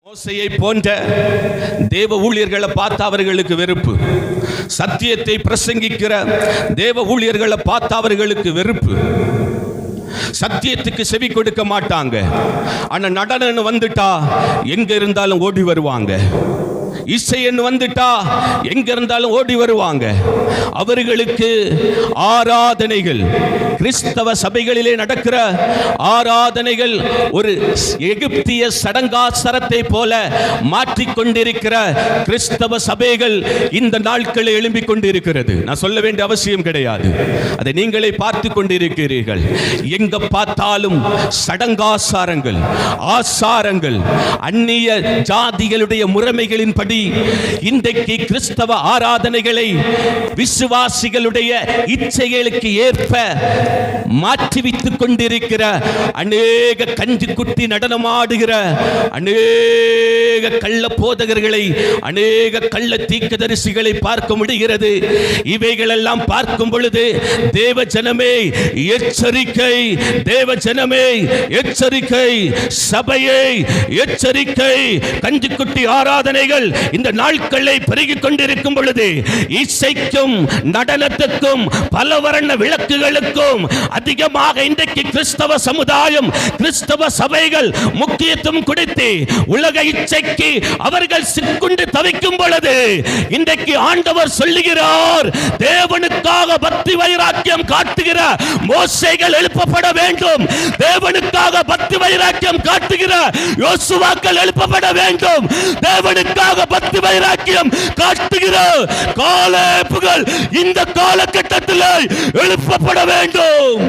மோசேயை போன்ற தேவ ஊழியர்களை பார்த்து அவர்களுக்கு வெறுப்பு. சத்தியத்தை பிரசங்கிக்கிற தேவ ஊழியர்களை பார்த்து அவர்களுக்கு வெறுப்பு. சத்தியத்துக்கு செவி கொடுக்க மாட்டாங்க. ஆனா நடனன்னு வந்துட்டா எங்க இருந்தாலும் ஓடி வருவாங்க. இசைன்னு வந்துட்டா எங்க இருந்தாலும் ஓடி வருவாங்க. அவர்களுக்கு ஆராதனைகள், கிறிஸ்தவ சபைகளிலே நடக்கிற ஆராதனைகள் ஒரு எகிப்திய சடங்காசரத்தை போல மாற்றிக்கொண்டிருக்கிற கிறிஸ்தவ சபைகள் இந்த நாட்களில் எழும்பிக் கொண்டிருக்கிறது. நான் சொல்ல வேண்டிய அவசியம் கிடையாது, அதை நீங்களே பார்த்து கொண்டிருக்கிறீர்கள். எங்க பார்த்தாலும் சடங்காசாரங்கள், ஆசாரங்கள், அந்நிய ஜாதிகளுடைய முறைமைகளின் படி இன்றைக்கு கிறிஸ்தவ ஆராதனைகளை விசுவாசிகளுடைய இச்சைகளுக்கு ஏற்ப மாற்றிவித்துக் கொண்டிருக்கிற அநேக கஞ்சி குட்டி நடனமாடுகிற அநேக கள்ள போதகர்களை, அநேக கள்ள தீர்க்கதரிசிகளை பார்க்க முடிகிறது. இவைகளெல்லாம் பார்க்கும் பொழுது தேவ ஜனமே எச்சரிக்கை, தேவ ஜனமே எச்சரிக்கை, சபையை எச்சரிக்கை. கஞ்சி குட்டி ஆராதனைகள் இந்த நாட்களை பெருகிக் கொண்டிருக்கும் பொழுது இசைக்கும் நடனத்துக்கும் பலவர்ண விளக்குகளுக்கும் அதிகமாக இன்றைக்கு கிறிஸ்தவ சமுதாயம், கிறிஸ்தவ சபைகள் முக்கியத்துவம் கொடுத்து உலக இச்சைக்கு அவர்கள் சிக்குண்டு தவிக்கும் பொழுது இன்றைக்கு ஆண்டவர் சொல்லுகிறார், தேவனுக்காக பக்தி வைராக்கியம் காட்டுகிற மோசேகள் எழுப்பப்பட வேண்டும். தேவனுக்காக பக்தி வைராக்கியம் காட்டுகிற யோசுவாக்கள் எழுப்பப்பட வேண்டும். தேவனுக்காக பக்தி வைராக்கியம் காட்டுகிற காலேபுகள் இந்த காலகட்டத்தில் எழுப்பப்பட வேண்டும்.